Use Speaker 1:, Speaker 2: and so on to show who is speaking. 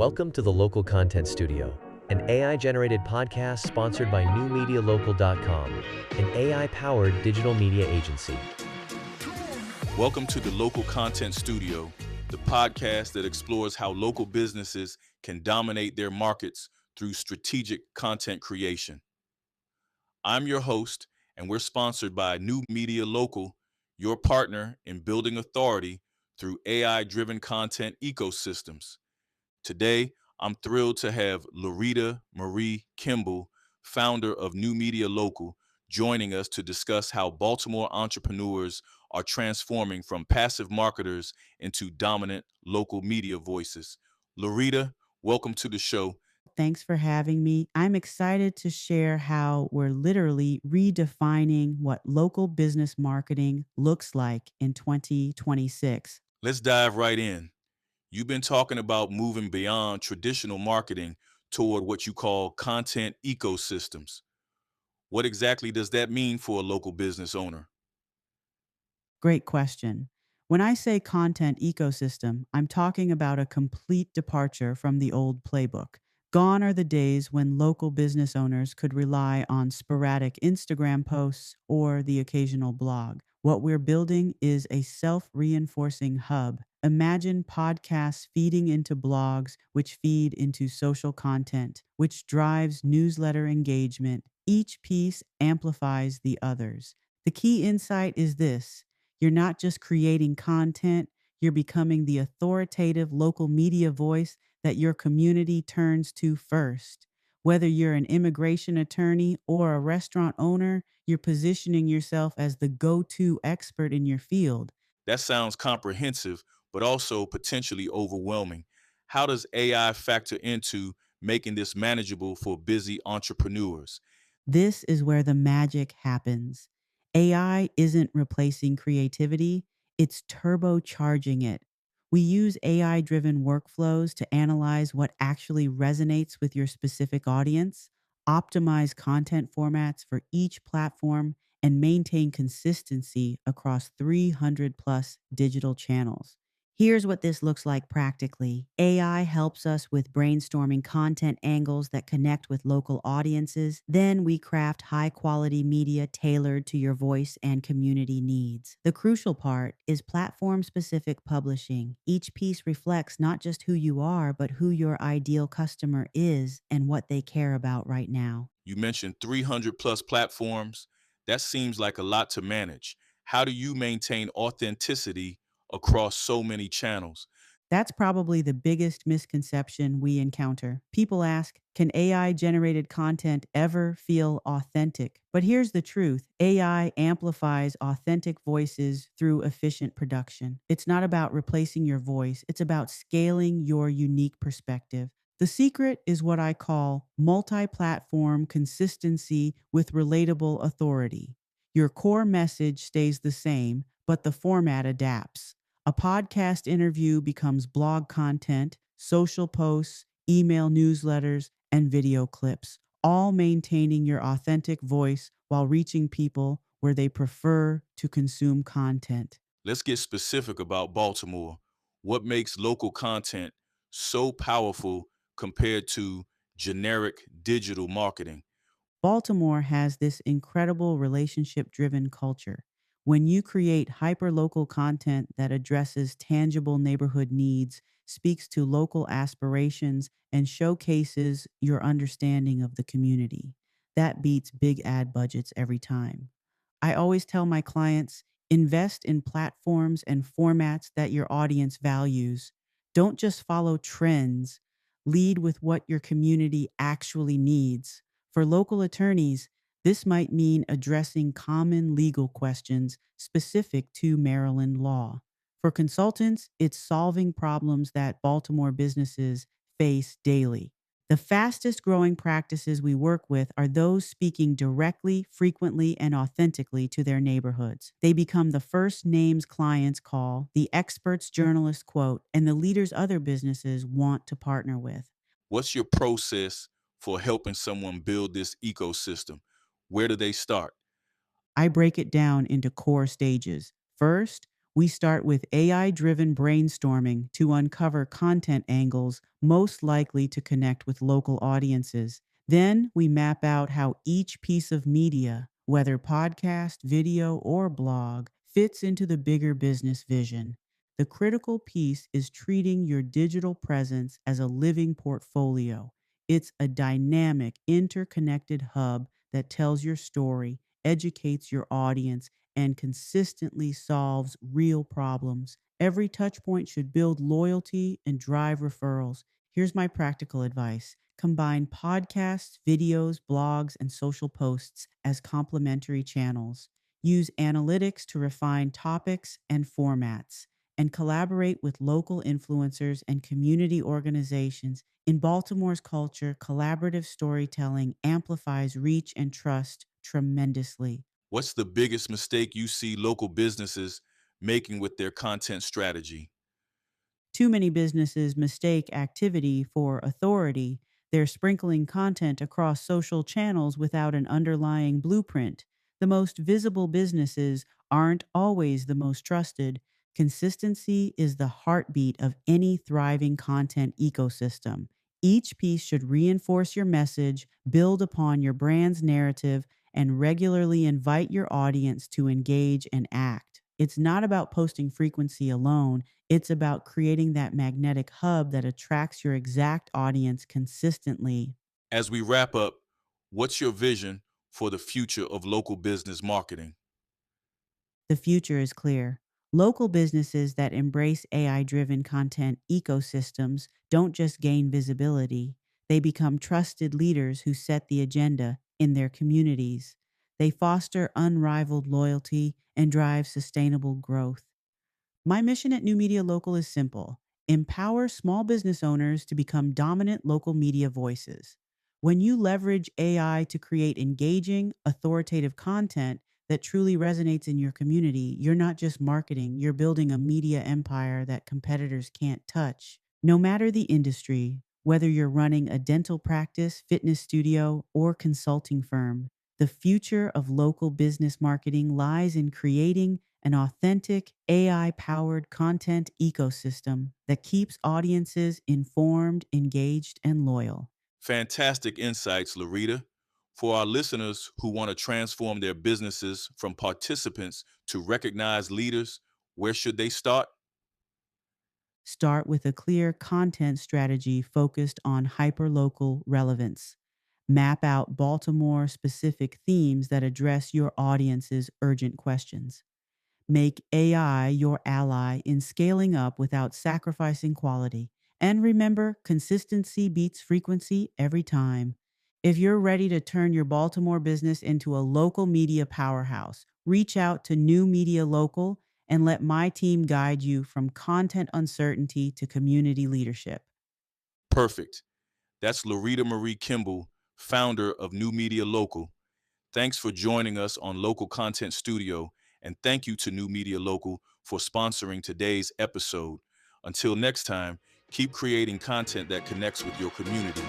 Speaker 1: Welcome to the Local Content Studio, an AI-generated podcast sponsored by newmedialocal.com, an AI-powered digital media agency.
Speaker 2: Welcome to the Local Content Studio, the podcast that explores how local businesses can dominate their markets through strategic content creation. I'm your host, and we're sponsored by New Media Local, your partner in building authority through AI-driven content ecosystems. Today, I'm thrilled to have Loretta Marie Kimball, founder of New Media Local, joining us to discuss how Baltimore entrepreneurs are transforming from passive marketers into dominant local media voices. Loretta, welcome to the show.
Speaker 3: Thanks for having me. I'm excited to share how we're literally redefining what local business marketing looks like in 2026.
Speaker 2: Let's dive right in. You've been talking about moving beyond traditional marketing toward what you call content ecosystems. What exactly does that mean for a local business owner?
Speaker 3: Great question. When I say content ecosystem, I'm talking about a complete departure from the old playbook. Gone are the days when local business owners could rely on sporadic Instagram posts or the occasional blog. What we're building is a self-reinforcing hub. Imagine podcasts feeding into blogs, which feed into social content, which drives newsletter engagement. Each piece amplifies the others. The key insight is this: you're not just creating content, you're becoming the authoritative local media voice that your community turns to first. Whether you're an immigration attorney or a restaurant owner, you're positioning yourself as the go-to expert in your field.
Speaker 2: That sounds comprehensive, but also potentially overwhelming. How does AI factor into making this manageable for busy entrepreneurs?
Speaker 3: This is where the magic happens. AI isn't replacing creativity, it's turbocharging it. We use AI driven workflows to analyze what actually resonates with your specific audience, optimize content formats for each platform, and maintain consistency across 300 plus digital channels. Here's what this looks like practically. AI helps us with brainstorming content angles that connect with local audiences. Then we craft high quality media tailored to your voice and community needs. The crucial part is platform specific publishing. Each piece reflects not just who you are, but who your ideal customer is and what they care about right now.
Speaker 2: You mentioned 300 plus platforms. That seems like a lot to manage. How do you maintain authenticity across so many channels?
Speaker 3: That's probably the biggest misconception we encounter. People ask, can AI generated content ever feel authentic? But here's the truth: AI amplifies authentic voices through efficient production. It's not about replacing your voice, it's about scaling your unique perspective. The secret is what I call multi platform consistency with relatable authority. Your core message stays the same, but the format adapts. A podcast interview becomes blog content, social posts, email newsletters, and video clips, all maintaining your authentic voice while reaching people where they prefer to consume content.
Speaker 2: Let's get specific about Baltimore. What makes local content so powerful compared to generic digital marketing?
Speaker 3: Baltimore has this incredible relationship driven culture. When you create hyperlocal content that addresses tangible neighborhood needs, speaks to local aspirations, and showcases your understanding of the community, that beats big ad budgets every time. I always tell my clients, invest in platforms and formats that your audience values. Don't just follow trends, lead with what your community actually needs. For local attorneys, this might mean addressing common legal questions specific to Maryland law. For consultants, it's solving problems that Baltimore businesses face daily. The fastest growing practices we work with are those speaking directly, frequently, and authentically to their neighborhoods. They become the first names clients call, the experts journalists quote, and the leaders other businesses want to partner with.
Speaker 2: What's your process for helping someone build this ecosystem? Where do they start?
Speaker 3: I break it down into core stages. First, We start with AI driven brainstorming to uncover content angles most likely to connect with local audiences. Then we map out how each piece of media, whether podcast, video, or blog, fits into the bigger business vision. The critical piece is treating your digital presence as a living portfolio. It's a dynamic, interconnected hub that tells your story, educates your audience, and consistently solves real problems. Every touch point should build loyalty and drive referrals. Here's my practical advice: combine podcasts, videos, blogs, and social posts as complementary channels. Use analytics to refine topics and formats, and collaborate with local influencers and community organizations. In Baltimore's culture, collaborative storytelling amplifies reach and trust tremendously.
Speaker 2: What's the biggest mistake you see local businesses making with their content strategy?
Speaker 3: Too many businesses mistake activity for authority. They're sprinkling content across social channels without an underlying blueprint. The most visible businesses aren't always the most trusted. Consistency is the heartbeat of any thriving content ecosystem. Each piece should reinforce your message, build upon your brand's narrative, and regularly invite your audience to engage and act. It's not about posting frequency alone. It's about creating that magnetic hub that attracts your exact audience consistently.
Speaker 2: As we wrap up, what's your vision for the future of local business marketing?
Speaker 3: The future is clear. Local businesses that embrace AI driven content ecosystems don't just gain visibility, they become trusted leaders who set the agenda in their communities. They foster unrivaled loyalty and drive sustainable growth. My mission at New Media Local is simple: empower small business owners to become dominant local media voices. When you leverage AI to create engaging, authoritative content that truly resonates in your community, you're not just marketing, you're building a media empire that competitors can't touch. No matter the industry, whether you're running a dental practice, fitness studio, or consulting firm, the future of local business marketing lies in creating an authentic AI powered content ecosystem that keeps audiences informed, engaged, and loyal.
Speaker 2: Fantastic insights, Larita. For our listeners who want to transform their businesses from participants to recognized leaders, where should they start?
Speaker 3: Start with a clear content strategy focused on hyperlocal relevance. Map out Baltimore specific themes that address your audience's urgent questions. Make AI your ally in scaling up without sacrificing quality. And remember, consistency beats frequency every time. If you're ready to turn your Baltimore business into a local media powerhouse, reach out to New Media Local and let my team guide you from content uncertainty to community leadership.
Speaker 2: Perfect. That's Larita Marie Kimball, founder of New Media Local. Thanks for joining us on Local Content Studio, and thank you to New Media Local for sponsoring today's episode. Until next time, keep creating content that connects with your community.